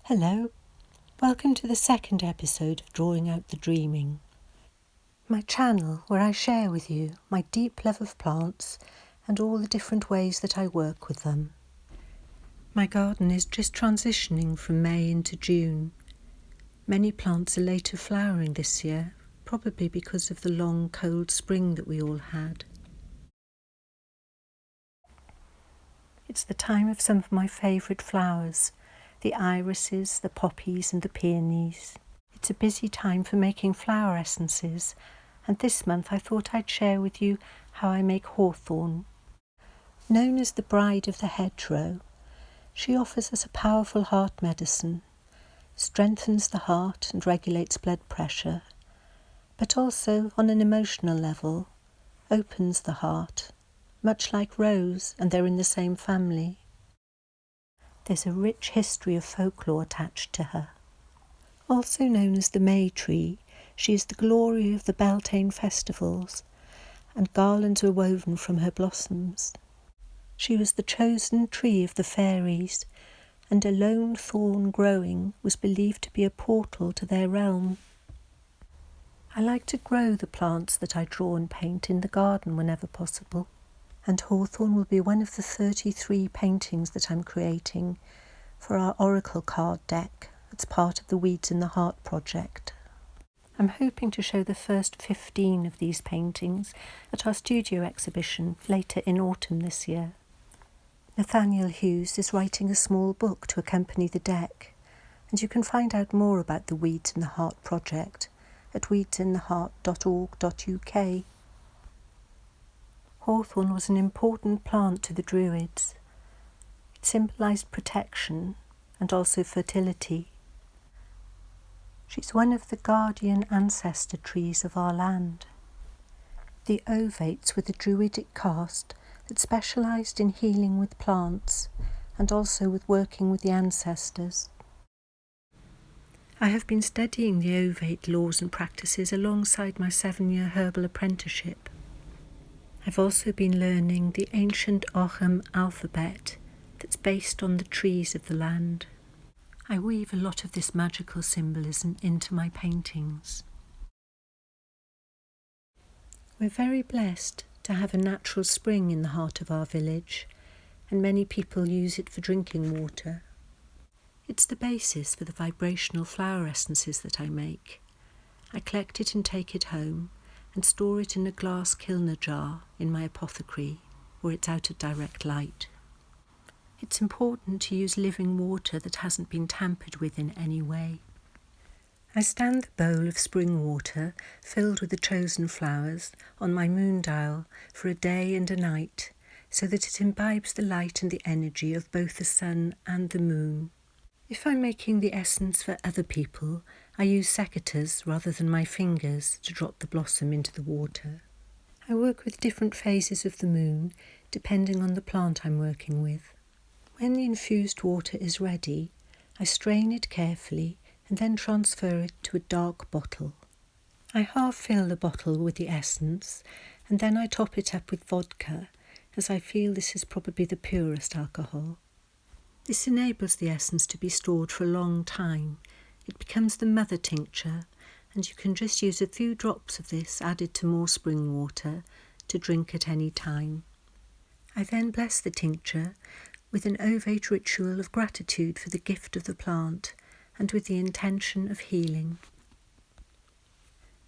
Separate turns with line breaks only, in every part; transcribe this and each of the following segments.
Hello, welcome to the second episode of Drawing Out the Dreaming, my channel where I share with you my deep love of plants and all the different ways that I work with them. My garden is just transitioning from May into June. Many plants are later flowering this year, probably because of the long cold spring that we all had. It's the time of some of my favourite flowers, the irises, the poppies and the peonies. It's a busy time for making flower essences, and this month I thought I'd share with you how I make hawthorn. Known as the bride of the hedgerow, she offers us a powerful heart medicine, strengthens the heart and regulates blood pressure, but also on an emotional level, opens the heart, much like rose, and they're in the same family. There's a rich history of folklore attached to her. Also known as the May tree, she is the glory of the Beltane festivals, and garlands were woven from her blossoms. She was the chosen tree of the fairies, and a lone thorn growing was believed to be a portal to their realm. I like to grow the plants that I draw and paint in the garden whenever possible, and hawthorn will be one of the 33 paintings that I'm creating for our oracle card deck. It's part of the Weeds in the Heart project. I'm hoping to show the first 15 of these paintings at our studio exhibition later in autumn this year. Nathaniel Hughes is writing a small book to accompany the deck, and you can find out more about the Weeds in the Heart project at weedsintheheart.org.uk. Hawthorn was an important plant to the Druids. It symbolised protection and also fertility. She's one of the guardian ancestor trees of our land. The ovates were the Druidic caste that specialised in healing with plants and also with working with the ancestors. I have been studying the ovate laws and practices alongside my 7-year herbal apprenticeship. I've also been learning the ancient Ockham alphabet that's based on the trees of the land. I weave a lot of this magical symbolism into my paintings. We're very blessed to have a natural spring in the heart of our village, and many people use it for drinking water. It's the basis for the vibrational flower essences that I make. I collect it and take it home and store it in a glass kilner jar in my apothecary where it's out of direct light. It's important to use living water that hasn't been tampered with in any way. I stand the bowl of spring water filled with the chosen flowers on my moon dial for a day and a night so that it imbibes the light and the energy of both the sun and the moon. If I'm making the essence for other people, I use secateurs rather than my fingers to drop the blossom into the water. I work with different phases of the moon depending on the plant I'm working with. When the infused water is ready, I strain it carefully and then transfer it to a dark bottle. I half fill the bottle with the essence and then I top it up with vodka, as I feel this is probably the purest alcohol. This enables the essence to be stored for a long time. It becomes the mother tincture, and you can just use a few drops of this added to more spring water to drink at any time. I then bless the tincture with an ovate ritual of gratitude for the gift of the plant and with the intention of healing.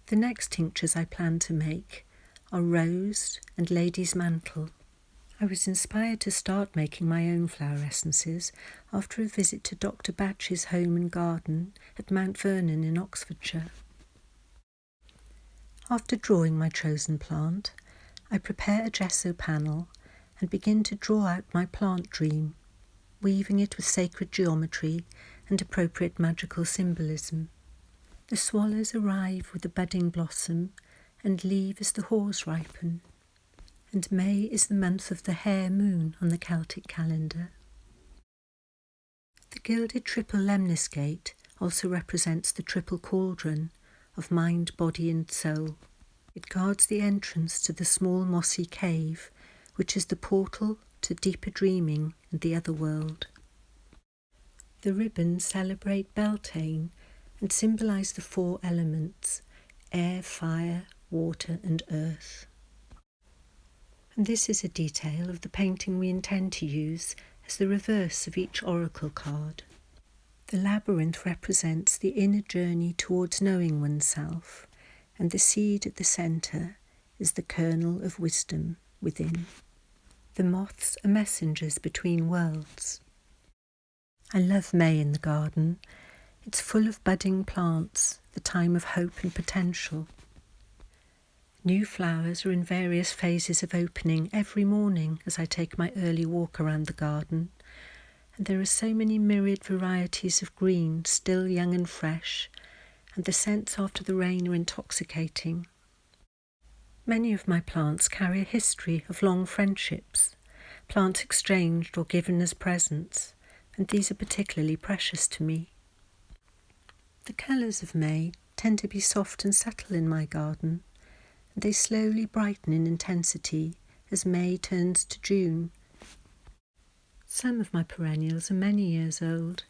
The next tinctures I plan to make are rose and lady's mantle. I was inspired to start making my own flower essences after a visit to Dr. Batch's home and garden at Mount Vernon in Oxfordshire. After drawing my chosen plant, I prepare a gesso panel and begin to draw out my plant dream, weaving it with sacred geometry and appropriate magical symbolism. The swallows arrive with the budding blossom and leave as the haws ripen. And May is the month of the hare moon on the Celtic calendar. The gilded triple lemniscate also represents the triple cauldron of mind, body and soul. It guards the entrance to the small mossy cave, which is the portal to deeper dreaming and the other world. The ribbons celebrate Beltane and symbolise the 4 elements: air, fire, water and earth. And this is a detail of the painting we intend to use as the reverse of each oracle card. The labyrinth represents the inner journey towards knowing oneself, and the seed at the centre is the kernel of wisdom within. The moths are messengers between worlds. I love May in the garden. It's full of budding plants, the time of hope and potential. New flowers are in various phases of opening every morning as I take my early walk around the garden, and there are so many myriad varieties of green still young and fresh, and the scents after the rain are intoxicating. Many of my plants carry a history of long friendships, plants exchanged or given as presents, and these are particularly precious to me. The colours of May tend to be soft and subtle in my garden, and they slowly brighten in intensity as May turns to June. Some of my perennials are many years old,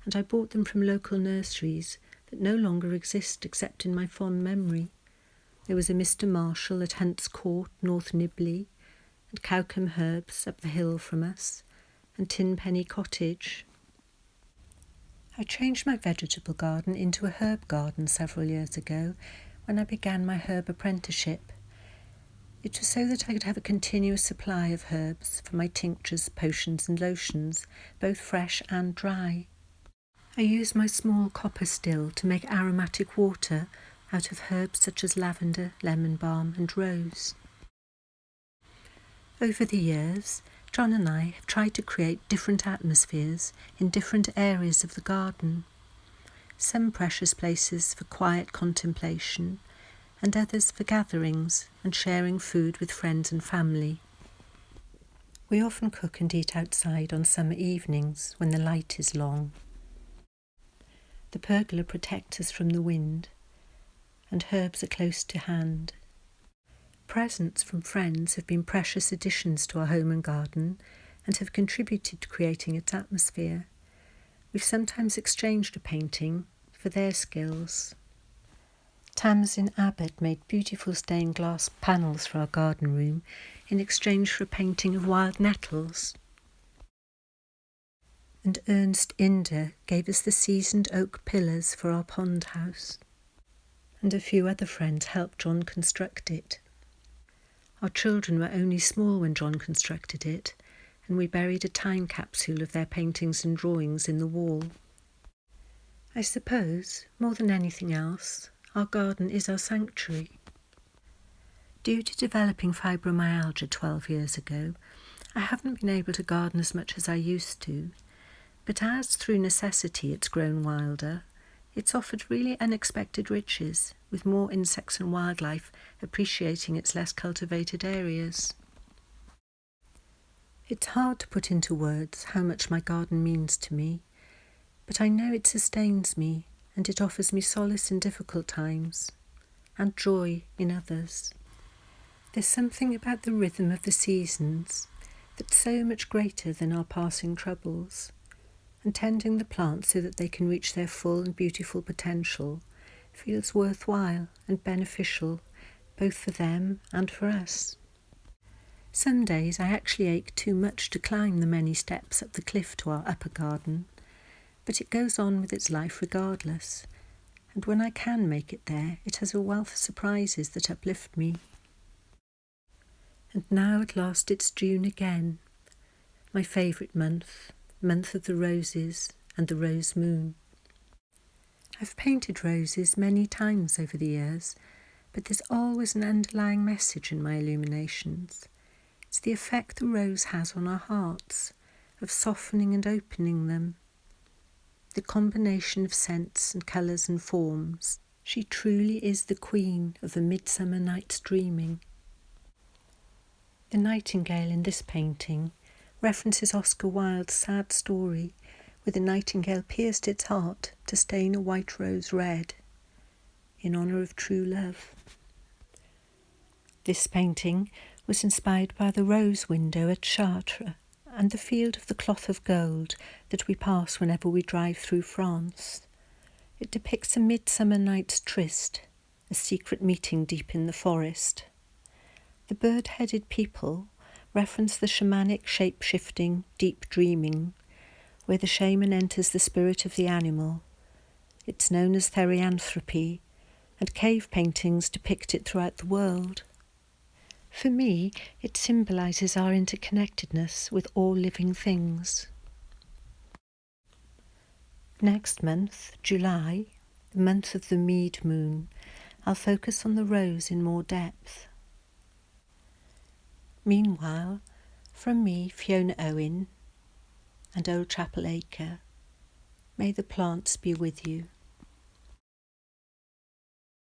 and I bought them from local nurseries that no longer exist except in my fond memory. There was a Mr. Marshall at Hunt's Court, North Nibley, and Cowcombe Herbs up the hill from us, and Tinpenny Cottage. I changed my vegetable garden into a herb garden several years ago when I began my herb apprenticeship. It was so that I could have a continuous supply of herbs for my tinctures, potions and lotions, both fresh and dry. I use my small copper still to make aromatic water out of herbs such as lavender, lemon balm and rose. Over the years, John and I have tried to create different atmospheres in different areas of the garden. Some precious places for quiet contemplation, and others for gatherings and sharing food with friends and family. We often cook and eat outside on summer evenings when the light is long. The pergola protects us from the wind, and herbs are close to hand. Presents from friends have been precious additions to our home and garden and have contributed to creating its atmosphere. We've sometimes exchanged a painting for their skills. Tamsin Abbott made beautiful stained glass panels for our garden room in exchange for a painting of wild nettles. And Ernst Inder gave us the seasoned oak pillars for our pond house. And a few other friends helped John construct it. Our children were only small when John constructed it, and we buried a time capsule of their paintings and drawings in the wall. I suppose, more than anything else, our garden is our sanctuary. Due to developing fibromyalgia 12 years ago, I haven't been able to garden as much as I used to, but as through necessity it's grown wilder, it's offered really unexpected riches, with more insects and wildlife appreciating its less cultivated areas. It's hard to put into words how much my garden means to me, but I know it sustains me and it offers me solace in difficult times and joy in others. There's something about the rhythm of the seasons that's so much greater than our passing troubles, and tending the plants so that they can reach their full and beautiful potential feels worthwhile and beneficial both for them and for us. Some days I actually ache too much to climb the many steps up the cliff to our upper garden, but it goes on with its life regardless, and when I can make it there, it has a wealth of surprises that uplift me. And now at last it's June again, my favourite month of the roses and the rose moon. I've painted roses many times over the years, but there's always an underlying message in my illuminations. It's the effect the rose has on our hearts, of softening and opening them. The combination of scents and colours and forms. She truly is the queen of a midsummer night's dreaming. The nightingale in this painting references Oscar Wilde's sad story where the nightingale pierced its heart to stain a white rose red in honour of true love. This painting was inspired by the rose window at Chartres and the field of the cloth of gold that we pass whenever we drive through France. It depicts a midsummer night's tryst, a secret meeting deep in the forest. The bird-headed people reference the shamanic shape-shifting, deep dreaming, where the shaman enters the spirit of the animal. It's known as therianthropy, and cave paintings depict it throughout the world. For me, it symbolises our interconnectedness with all living things. Next month, July, the month of the mead moon, I'll focus on the rose in more depth. Meanwhile, from me, Fiona Owen, and Old Chapel Acre, may the plants be with you.